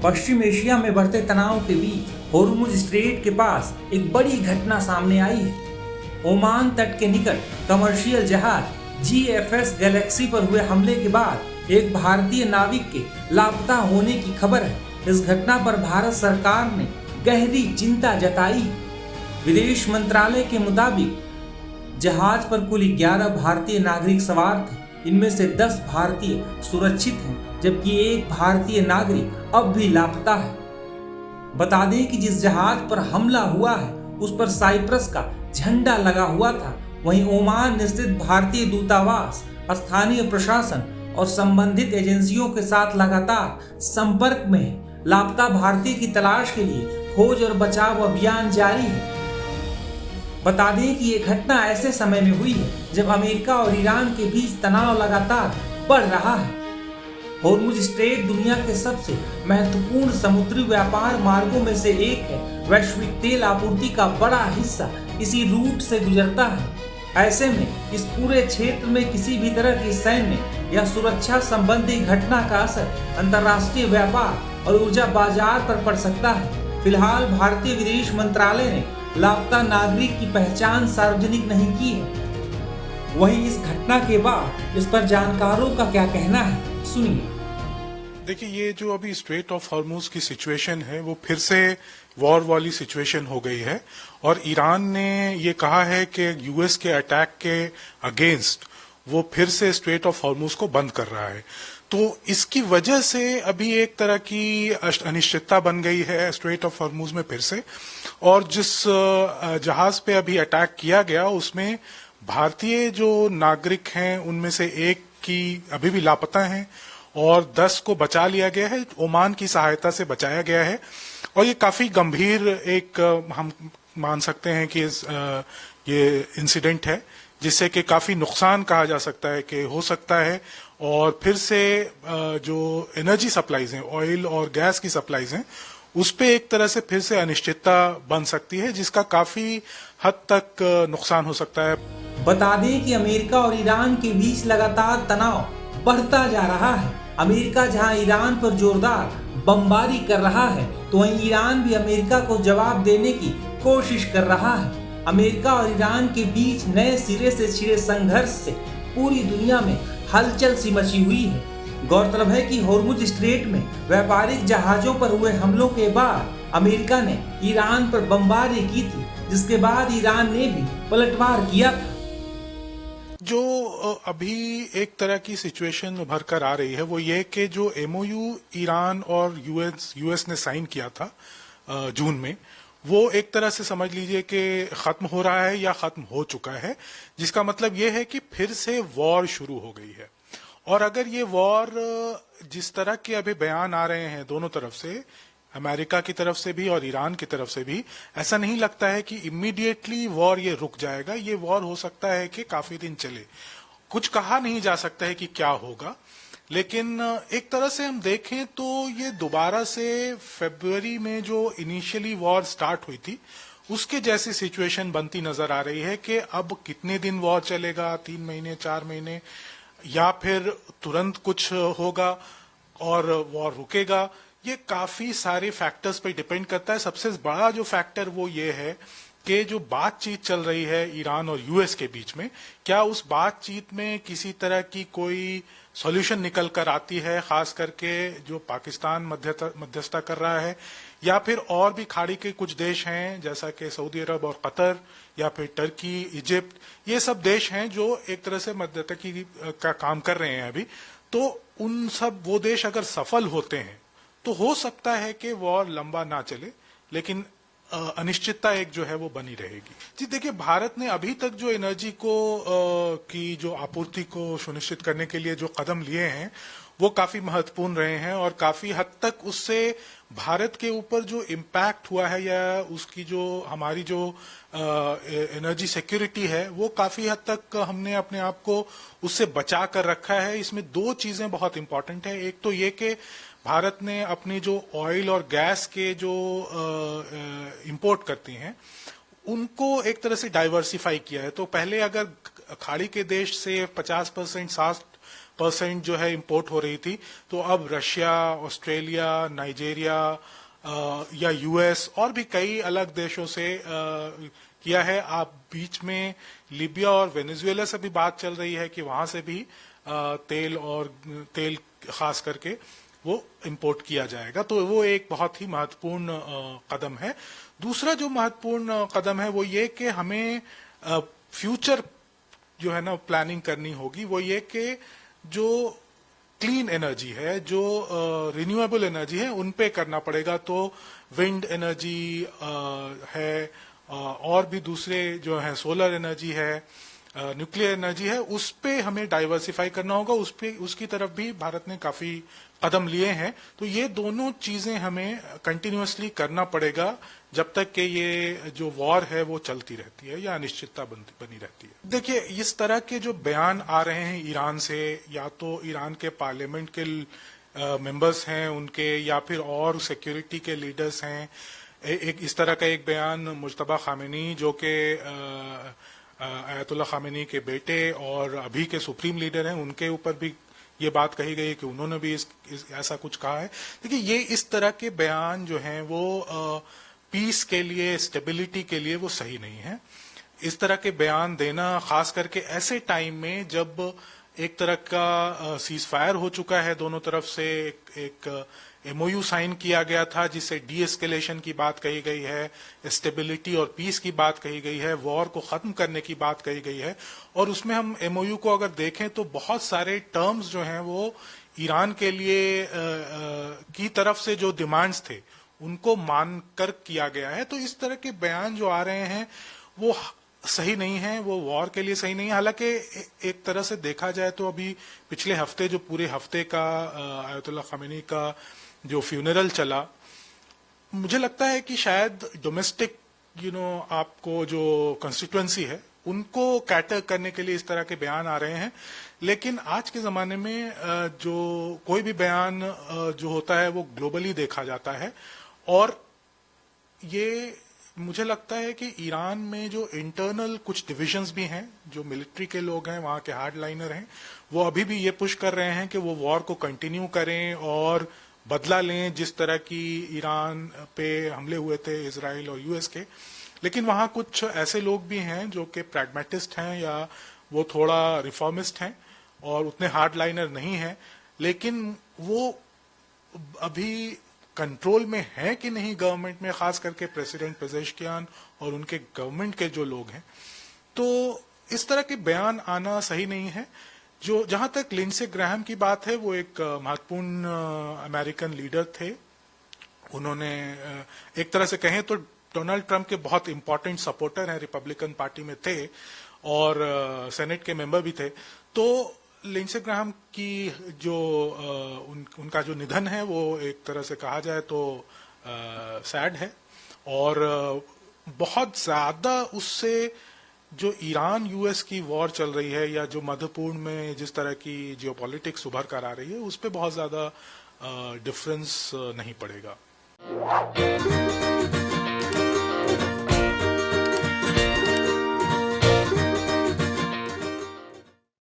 पश्चिम Asia में बढ़ते तनाव के बीच होर्मुज स्ट्रेट के पास एक बड़ी घटना सामने आई है। ओमान तट के निकट कमर्शियल जहाज जीएफएस गैलेक्सी पर हुए हमले के बाद एक भारतीय नाविक के लापता होने की खबर है। इस घटना पर भारत सरकार ने गहरी चिंता जताई। विदेश मंत्रालय के मुताबिक जहाज पर कुल 11 भारतीय नागरिक सवार थे। इनमें से 10 भारतीय सुरक्षित हैं, जबकि एक भारतीय नागरिक अब भी लापता है। बता दें कि जिस जहाज पर हमला हुआ है उस पर साइप्रस का झंडा लगा हुआ था। वहीं ओमान स्थित भारतीय दूतावास स्थानीय प्रशासन और संबंधित एजेंसियों के साथ लगातार संपर्क में है। लापता भारतीय की तलाश के लिए खोज और बचाव अभियान जारी है। बता दें कि ये घटना ऐसे समय में हुई है जब अमेरिका और ईरान के बीच तनाव लगातार बढ़ रहा है। होर्मुज स्ट्रेट दुनिया के सबसे महत्वपूर्ण समुद्री व्यापार मार्गों में से एक है। वैश्विक तेल आपूर्ति का बड़ा हिस्सा इसी रूट से गुजरता है। ऐसे में इस पूरे क्षेत्र में किसी भी तरह की सैन्य या सुरक्षा संबंधी घटना का असर अंतर्राष्ट्रीय व्यापार और ऊर्जा बाजार पर पड़ सकता है। फिलहाल भारतीय विदेश मंत्रालय ने लापता नागरिक की पहचान सार्वजनिक नहीं की है। वहीं इस घटना के बाद इस पर जानकारों का क्या कहना है, सुनिए। देखिए, ये जो अभी स्ट्रेट ऑफ हॉर्मुज की सिचुएशन है वो फिर से वॉर वाली सिचुएशन हो गई है और ईरान ने ये कहा है कि यूएस के अटैक के अगेंस्ट वो फिर से स्ट्रेट ऑफ हॉर्मुज को बंद कर रहा है। तो इसकी वजह से अभी एक तरह की अनिश्चितता बन गई है स्ट्रेट ऑफ हॉर्मुज में फिर से। और जिस जहाज पे अभी अटैक किया गया उसमें भारतीय जो नागरिक हैं उनमें से एक की अभी भी लापता हैं और 10 को बचा लिया गया है। ओमान की सहायता से बचाया गया है और ये काफी गंभीर एक हम मान सकते हैं कि ये इंसिडेंट है जिससे कि काफी नुकसान कहा जा सकता है कि हो सकता है। और फिर से जो एनर्जी सप्लाईज हैं, ऑयल और गैस की सप्लाईज हैं, उस पे एक तरह से फिर से अनिश्चितता बन सकती है जिसका काफी हद तक नुकसान हो सकता है। बता दें कि अमेरिका और ईरान के बीच लगातार तनाव बढ़ता जा रहा है। अमेरिका जहां ईरान पर जोरदार बमबारी कर रहा है तो वहीं ईरान भी अमेरिका को जवाब देने की कोशिश कर रहा है। अमेरिका और ईरान के बीच नए सिरे से छिड़े संघर्ष से पूरी दुनिया में हलचल सी मची हुई है। गौरतलब है कि होर्मुज स्ट्रेट में व्यापारिक जहाजों पर हुए हमलों के बाद अमेरिका ने ईरान पर बमबारी की थी, जिसके बाद ईरान ने भी पलटवार किया था। जो अभी एक तरह की सिचुएशन उभर कर आ रही है वो ये कि जो एमओयू ईरान और यूएस ने साइन किया था जून में, वो एक तरह से समझ लीजिए कि खत्म हो रहा है या खत्म हो चुका है, जिसका मतलब ये है कि फिर से वॉर शुरू हो गई है। और अगर ये वॉर जिस तरह के अभी बयान आ रहे हैं दोनों तरफ से, अमेरिका की तरफ से भी और ईरान की तरफ से भी, ऐसा नहीं लगता है कि इमीडिएटली वॉर ये रुक जाएगा। ये वॉर हो सकता है कि काफी दिन चले। कुछ कहा नहीं जा सकता है कि क्या होगा, लेकिन एक तरह से हम देखें तो ये दोबारा से फरवरी में जो इनिशियली वॉर स्टार्ट हुई थी उसके जैसी सिचुएशन बनती नजर आ रही है कि अब कितने दिन वॉर चलेगा, 3 महीने 4 महीने, या फिर तुरंत कुछ होगा और वॉर रुकेगा। ये काफी सारे फैक्टर्स पे डिपेंड करता है। सबसे बड़ा जो फैक्टर वो ये है कि जो बातचीत चल रही है ईरान और यूएस के बीच में, क्या उस बातचीत में किसी तरह की कोई सॉल्यूशन निकल कर आती है, खास करके जो पाकिस्तान मध्यस्थता कर रहा है, या फिर और भी खाड़ी के कुछ देश हैं जैसा कि सऊदी अरब और कतर, या फिर टर्की, इजिप्ट, ये सब देश हैं जो एक तरह से मध्यस्थता का काम कर रहे हैं अभी। तो उन सब वो देश अगर सफल होते हैं तो हो सकता है कि वॉर लंबा ना चले, लेकिन अनिश्चितता एक जो है वो बनी रहेगी। जी देखिए, भारत ने अभी तक जो एनर्जी को की जो आपूर्ति को सुनिश्चित करने के लिए जो कदम लिए हैं वो काफी महत्वपूर्ण रहे हैं और काफी हद तक उससे भारत के ऊपर जो इम्पैक्ट हुआ है या उसकी जो हमारी जो एनर्जी सिक्योरिटी है वो काफी हद तक हमने अपने आप को उससे बचा कर रखा है। इसमें 2 चीजें बहुत इंपॉर्टेंट है। एक तो ये कि भारत ने अपनी जो ऑयल और गैस के जो इंपोर्ट करती हैं उनको एक तरह से डाइवर्सिफाई किया है। तो पहले अगर खाड़ी के देश से 50%, 50% जो है इंपोर्ट हो रही थी, तो अब रशिया, ऑस्ट्रेलिया, नाइजीरिया या यूएस और भी कई अलग देशों से किया है। आप बीच में लीबिया और वेनेजुएला से भी बात चल रही है कि वहां से भी तेल खास करके वो इंपोर्ट किया जाएगा, तो वो एक बहुत ही महत्वपूर्ण कदम है। दूसरा जो महत्वपूर्ण कदम है वो ये कि हमें फ्यूचर जो है ना प्लानिंग करनी होगी। वो ये कि जो क्लीन एनर्जी है, जो रिन्यूएबल एनर्जी है, उन पे करना पड़ेगा। तो विंड एनर्जी है और भी दूसरे जो है सोलर एनर्जी है, न्यूक्लियर एनर्जी है, उस पे हमें डाइवर्सिफाई करना होगा। उसकी तरफ भी भारत ने काफी कदम लिए हैं। तो ये दोनों चीजें हमें कंटिन्यूअसली करना पड़ेगा जब तक कि ये जो वॉर है वो चलती रहती है या अनिश्चितता बनी रहती है। देखिए, इस तरह के जो बयान आ रहे हैं ईरान से, या तो ईरान के पार्लियामेंट के मेंबर्स हैं उनके, या फिर और सिक्योरिटी के लीडर्स हैं। एक इस तरह का एक बयान मुज्तबा खामेनी, जो कि आयतुल्लाह खामेनी के बेटे और अभी के सुप्रीम लीडर हैं, उनके ऊपर भी ये बात कही गई है कि उन्होंने भी ऐसा कुछ कहा है। देखिए, ये इस तरह के बयान जो हैं वो पीस के लिए, स्टेबिलिटी के लिए वो सही नहीं है। इस तरह के बयान देना, खास करके ऐसे टाइम में जब एक तरह का सीज फायर हो चुका है, दोनों तरफ से एक एमओयू साइन किया गया था जिससे डी एस्केलेशन की बात कही गई है, स्टेबिलिटी और पीस की बात कही गई है, वॉर को खत्म करने की बात कही गई है। और उसमें हम एमओयू को अगर देखें तो बहुत सारे टर्म्स जो हैं वो ईरान के लिए की तरफ से जो डिमांड्स थे उनको मानकर किया गया है। तो इस तरह के बयान जो आ रहे हैं वो सही नहीं है, वो वॉर के लिए सही नहीं है। हालांकि एक तरह से देखा जाए तो अभी पिछले हफ्ते, जो पूरे हफ्ते का आयतुल्लाह खामेनी का जो फ्यूनरल चला, मुझे लगता है कि शायद डोमेस्टिक आपको जो कंस्टिट्यूएंसी है उनको कैटर करने के लिए इस तरह के बयान आ रहे हैं। लेकिन आज के जमाने में जो कोई भी बयान जो होता है वो ग्लोबली देखा जाता है। और ये मुझे लगता है कि ईरान में जो इंटरनल कुछ डिविजन्स भी हैं, जो मिलिट्री के लोग हैं, वहां के हार्डलाइनर हैं, वो अभी भी ये पुश कर रहे हैं कि वो वॉर को कंटिन्यू करें और बदला लें जिस तरह की ईरान पे हमले हुए थे इजराइल और यूएस के। लेकिन वहां कुछ ऐसे लोग भी हैं जो कि प्रैग्मेटिस्ट हैं या वो थोड़ा रिफॉर्मिस्ट हैं और उतने हार्डलाइनर नहीं हैं, लेकिन वो अभी कंट्रोल में है कि नहीं गवर्नमेंट में, खास करके प्रेसिडेंट पेजेश्कियान और उनके गवर्नमेंट के जो लोग हैं। तो इस तरह के बयान आना सही नहीं है। जो जहां तक लिंडसे ग्राहम की बात है, वो एक महत्वपूर्ण अमेरिकन लीडर थे। उन्होंने एक तरह से कहें तो डोनाल्ड ट्रंप के बहुत इंपॉर्टेंट सपोर्टर हैं, रिपब्लिकन पार्टी में थे और सेनेट के मेंबर भी थे। तो लिंडसे ग्राहम की जो उनका जो निधन है वो एक तरह से कहा जाए तो सैड है। और बहुत ज्यादा उससे जो ईरान यूएस की वॉर चल रही है या जो मध्यपूर्ण में जिस तरह की जियोपॉलिटिक्स उभर कर आ रही है, उस पर बहुत ज्यादा डिफरेंस नहीं पड़ेगा।